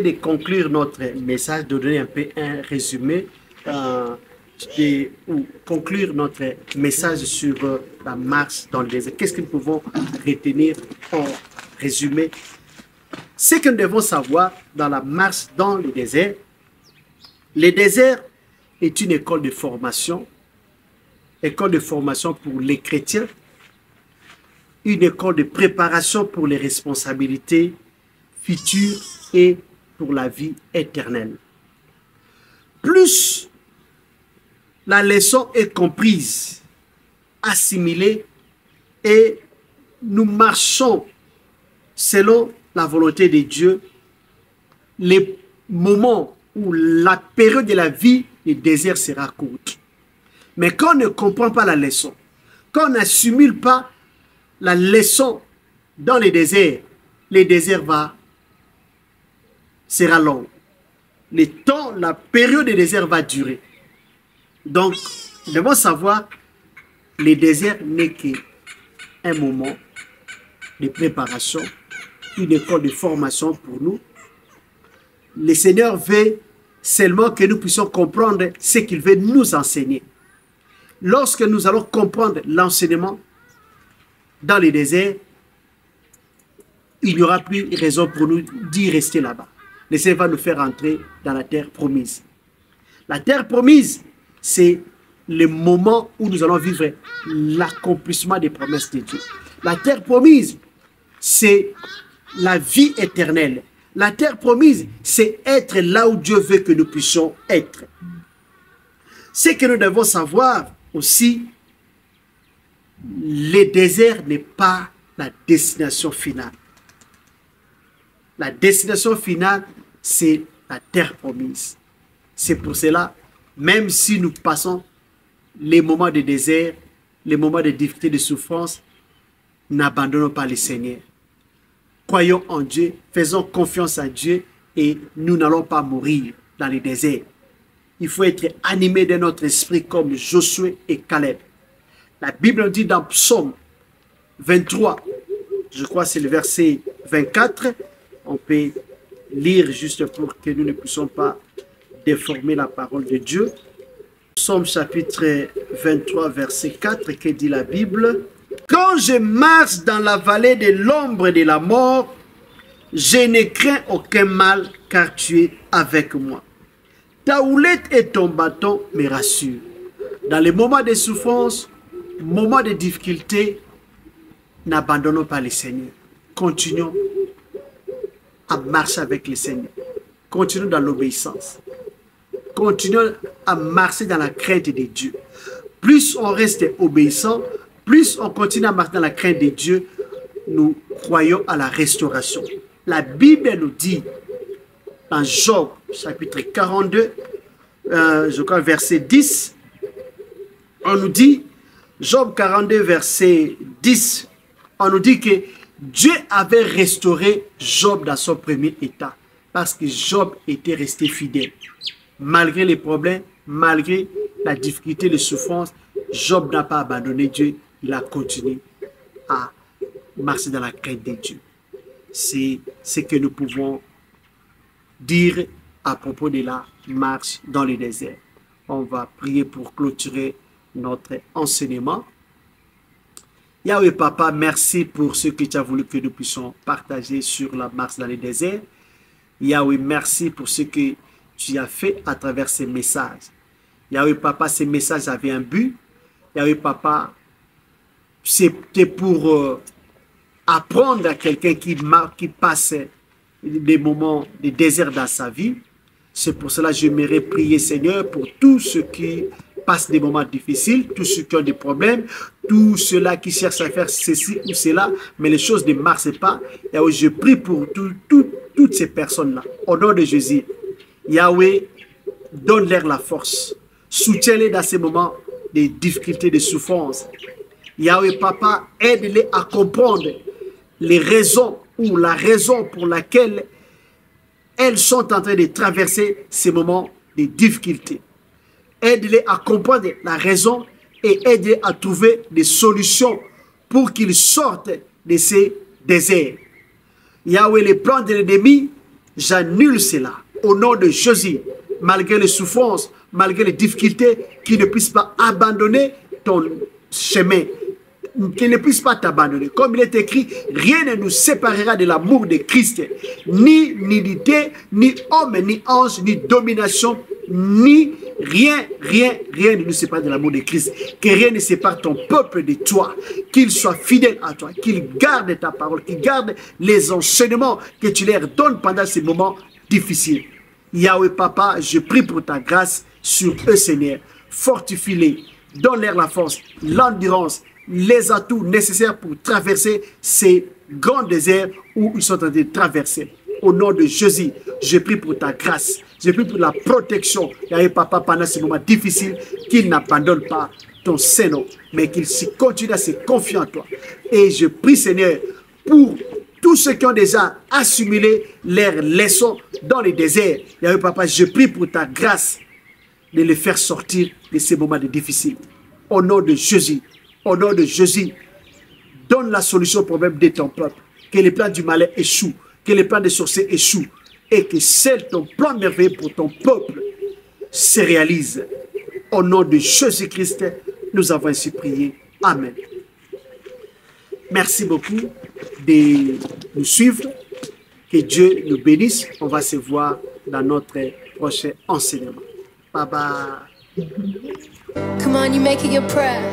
de conclure notre message, de donner un peu un résumé ou conclure notre message sur la marche dans le désert. Qu'est-ce que nous pouvons retenir en résumé? Ce que nous devons savoir dans la marche dans le désert est une école de formation pour les chrétiens, une école de préparation pour les responsabilités futures et pour la vie éternelle. Plus la leçon est comprise, assimilée, et nous marchons selon la volonté de Dieu, les moments où la période de la vie du désert sera courte. Mais quand on ne comprend pas la leçon, quand on n'assimile pas la leçon dans le désert sera long. La période du désert va durer. Donc, nous devons savoir, le désert n'est qu'un moment de préparation, une école de formation pour nous. Le Seigneur veut seulement que nous puissions comprendre ce qu'il veut nous enseigner. Lorsque nous allons comprendre l'enseignement dans le désert, il n'y aura plus raison pour nous d'y rester là-bas. Le Seigneur va nous faire entrer dans la terre promise. La terre promise, c'est le moment où nous allons vivre l'accomplissement des promesses de Dieu. La terre promise, c'est la vie éternelle. La terre promise, c'est être là où Dieu veut que nous puissions être. Ce que nous devons savoir aussi, le désert n'est pas la destination finale. La destination finale, c'est la terre promise. C'est pour cela, même si nous passons les moments de désert, les moments de difficulté, de souffrance, n'abandonnons pas le Seigneur. Croyons en Dieu, faisons confiance à Dieu et nous n'allons pas mourir dans le désert. Il faut être animé de notre esprit comme Josué et Caleb. La Bible dit dans Psaume 23, je crois que c'est le verset 24, on peut lire juste pour que nous ne puissions pas déformer la parole de Dieu. Psaume chapitre 23, verset 4, que dit la Bible? Quand je marche dans la vallée de l'ombre de la mort, je ne crains aucun mal, car tu es avec moi. Ta houlette et ton bâton me rassurent. Dans les moments de souffrance, moments de difficulté, n'abandonnons pas le Seigneur. Continuons à marcher avec le Seigneur. Continuons dans l'obéissance. Continuons à marcher dans la crainte de Dieu. Plus on reste obéissant, plus on continue à marcher dans la crainte de Dieu, nous croyons à la restauration. La Bible nous dit, dans Job, chapitre 42, je crois verset 10, on nous dit, Job 42, verset 10, on nous dit que Dieu avait restauré Job dans son premier état, parce que Job était resté fidèle. Malgré les problèmes, malgré la difficulté, les souffrances, Job n'a pas abandonné Dieu, il a continué à marcher dans la crainte de Dieu. C'est ce que nous pouvons dire à propos de la marche dans le désert. On va prier pour clôturer notre enseignement. Yahweh Papa, merci pour ce que tu as voulu que nous puissions partager sur la marche dans le désert. Yahweh, merci pour ce que tu as fait à travers ces messages. Yahweh Papa, ces messages avaient un but. Yahweh Papa, c'était pour apprendre à quelqu'un qui passe des moments de désert dans sa vie. C'est pour cela que j'aimerais prier, Seigneur, pour tous ceux qui passent des moments difficiles, tous ceux qui ont des problèmes, tous ceux-là qui cherchent à faire ceci ou cela, mais les choses ne marchent pas. Yahweh, je prie pour toutes ces personnes-là. Au nom de Jésus, Yahweh, donne-leur la force. Soutiens-les dans ces moments de difficultés, de souffrance. Yahweh, Papa, aide-les à comprendre les raisons ou la raison pour laquelle elles sont en train de traverser ces moments de difficultés. Aide-les à comprendre la raison et aide-les à trouver des solutions pour qu'ils sortent de ces déserts. Yahweh, les plans de l'ennemi j'annule cela au nom de Jésus, malgré les souffrances, malgré les difficultés, qu'ils ne puissent pas abandonner ton chemin, qu'ils ne puissent pas t'abandonner. Comme il est écrit, rien ne nous séparera de l'amour de Christ, ni idée, ni homme, ni ange, ni domination, ni rien ne nous sépare de l'amour de Christ. Que rien ne sépare ton peuple de toi. Qu'il soit fidèle à toi, qu'il garde ta parole, qu'il garde les enseignements que tu leur donnes pendant ces moments difficiles. Yahweh Papa, je prie pour ta grâce sur eux, Seigneur. Fortifie-les, donne-leur la force, l'endurance, les atouts nécessaires pour traverser ces grands déserts où ils sont en train de traverser. Au nom de Jésus, je prie pour ta grâce. Je prie pour la protection. Yahweh Papa, pendant ces moments difficiles, qu'ils n'abandonnent pas ton Saint-Nom, mais qu'ils continuent à se confier en toi. Et je prie, Seigneur, pour tous ceux qui ont déjà assimilé leurs leçons dans les déserts. Yahweh Papa, je prie pour ta grâce de les faire sortir de ces moments difficiles. Au nom de Jésus, au nom de Jésus, donne la solution au problème de ton peuple. Que les plans du malin échouent, que les plans des sorciers échouent, et que seul ton plan merveilleux pour ton peuple se réalise. Au nom de Jésus-Christ, nous avons ainsi prié. Amen. Merci beaucoup de nous suivre. Que Dieu nous bénisse. On va se voir dans notre prochain enseignement. Bye bye. Come on, you make it your prayer.